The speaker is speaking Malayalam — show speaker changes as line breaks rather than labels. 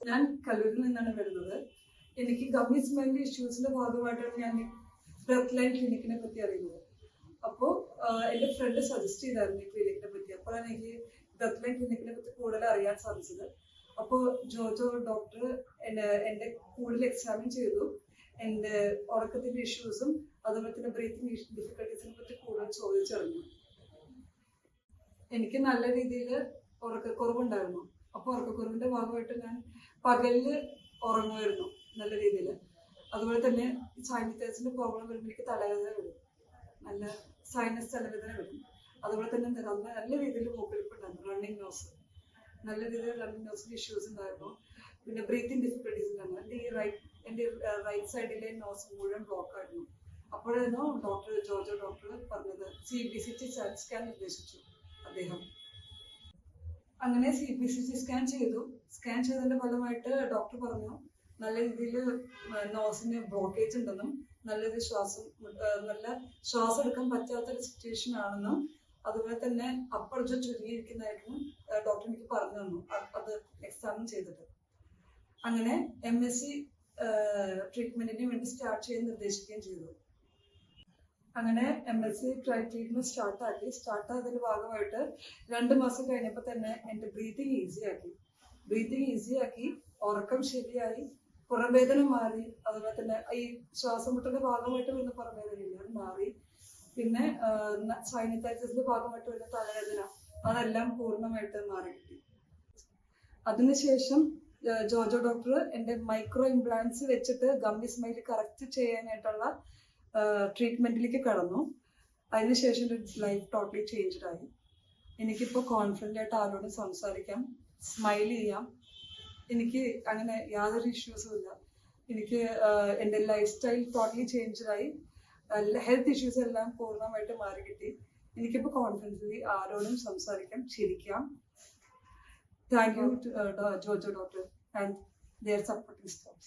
ഞാൻ കല്ലൂരിൽ നിന്നാണ് വരുന്നത്. എനിക്ക് ഗമ്മി സ്മെല്ല് ഇഷ്യൂസിന്റെ ഭാഗമായിട്ടാണ് ഞാൻ ബ്രത്ത് ലൈൻ ക്ലിനിക്കിനെ പറ്റി അറിയുന്നത്. അപ്പോൾ എൻ്റെ ഫ്രണ്ട് സജസ്റ്റ് ചെയ്തായിരുന്നു ഈ ക്ലിനിക്കിനെ പറ്റി. അപ്പോഴാണ് എനിക്ക് ബ്രത്ത് ലൈൻ ക്ലിനിക്കിനെ പറ്റി കൂടുതൽ അറിയാൻ സാധിച്ചത്. അപ്പോൾ ജോജോ ഡോക്ടർ എൻ്റെ കൂടുതൽ എക്സാമിൻ ചെയ്തു. എൻ്റെ ഉറക്കത്തിൻ്റെ ഇഷ്യൂസും അതുപോലെ തന്നെ ബ്രീത്തിങ് ഡിഫിക്കൽട്ടീസിനെ പറ്റി കൂടുതൽ ചോദിച്ചറിഞ്ഞു. എനിക്ക് നല്ല രീതിയിൽ ഉറക്കക്കുറവുണ്ടായിരുന്നു. അപ്പോൾ ഉറക്കക്കുറവിന്റെ ഭാഗമായിട്ട് ഞാൻ പകലിൽ ഉറങ്ങുമായിരുന്നു നല്ല രീതിയിൽ. അതുപോലെ തന്നെ സൈനസൈറ്റിസിന്റെ പ്രോബ്ലം വരുമ്പോൾ എനിക്ക് തലവേദന വരും, നല്ല സൈനസ് തലവേദന വരും. അതുപോലെ തന്നെ നല്ല രീതിയിൽ മൂക്കൊലിപ്പുണ്ടായിരുന്നു, റണ്ണിങ് നോസ്, നല്ല രീതിയിൽ റണ്ണിങ് നോസിന്റെ ഇഷ്യൂസ് ഉണ്ടായിരുന്നു. പിന്നെ ബ്രീത്തിങ് ഡിഫിക്കൽട്ടീസ് ഉണ്ടായിരുന്നു. എൻ്റെ റൈറ്റ് സൈഡിലെ നോസ് മുഴുവൻ ബ്ലോക്ക് ആയിരുന്നു. അപ്പോഴായിരുന്നു ജോജോ ഡോക്ടർ പറഞ്ഞത് CBCT സ്കാൻ നിർദ്ദേശിച്ചു അദ്ദേഹം. അങ്ങനെ CBCT സ്കാൻ ചെയ്തു. സ്കാൻ ചെയ്തതിന്റെ ഫലമായിട്ട് ഡോക്ടർ പറഞ്ഞു നല്ല രീതിയിൽ നോസിന് ബ്ലോക്കേജ് ഉണ്ടെന്നും നല്ല ശ്വാസം എടുക്കാൻ പറ്റാത്തൊരു സിറ്റുവേഷൻ ആണെന്നും അതുപോലെ തന്നെ അപ്പർജ ചുരുങ്ങിയിരിക്കുന്നതായിട്ടും ഡോക്ടർ എനിക്ക് പറഞ്ഞു തന്നു, അത് എക്സാമിൻ ചെയ്തിട്ട്. അങ്ങനെ MSc ട്രീറ്റ്മെന്റിന് വേണ്ടി സ്റ്റാർട്ട് ചെയ്യാൻ നിർദ്ദേശിക്കുകയും ചെയ്തു. അങ്ങനെ MSc ട്രീറ്റ്മെന്റ് സ്റ്റാർട്ടായതിന്റെ ഭാഗമായിട്ട് 2 മാസം കഴിഞ്ഞപ്പോൾ തന്നെ എൻ്റെ ബ്രീത്തിങ് ഈസിയാക്കി, ഉറക്കം ശരിയായി, പുറംവേദന മാറി. അതുപോലെ തന്നെ ഈ ശ്വാസം മുട്ടലിന്റെ ഭാഗമായിട്ട് വരുന്ന പുറംവേദനയില്ല, അത് മാറി. പിന്നെ സൈനസൈറ്റിസിന്റെ ഭാഗമായിട്ട് വരുന്ന തലവേദന, അതെല്ലാം പൂർണ്ണമായിട്ട് മാറി കിട്ടി. അതിനുശേഷം ജോജോ ഡോക്ടർ എൻ്റെ മൈക്രോ ഇംപ്ലാന്റ്സ് വെച്ചിട്ട് ഗമ്മി സ്മൈൽ കറക്റ്റ് ചെയ്യാനായിട്ടുള്ള ട്രീറ്റ്മെന്റിലേക്ക് കടന്നു. അതിനുശേഷം എൻ്റെ ലൈഫ് ടോട്ടലി ചേഞ്ച്ഡ് ആയി. എനിക്കിപ്പോൾ കോൺഫിഡൻ്റ് ആയിട്ട് ആരോടും സംസാരിക്കാം, സ്മൈൽ ചെയ്യാം. എനിക്ക് അങ്ങനെ യാതൊരു ഇഷ്യൂസും ഇല്ല. എനിക്ക് എൻ്റെ ലൈഫ് സ്റ്റൈൽ ടോട്ടലി ചേഞ്ച്ഡ് ആയി. ഹെൽത്ത് ഇഷ്യൂസ് എല്ലാം പൂർണ്ണമായിട്ട് മാറി കിട്ടി. എനിക്കിപ്പോൾ കോൺഫിഡൻ്റ്ലി ആരോടും സംസാരിക്കാം, ചിരിക്കാം. Thank you Jojo doctor and their supporting staff.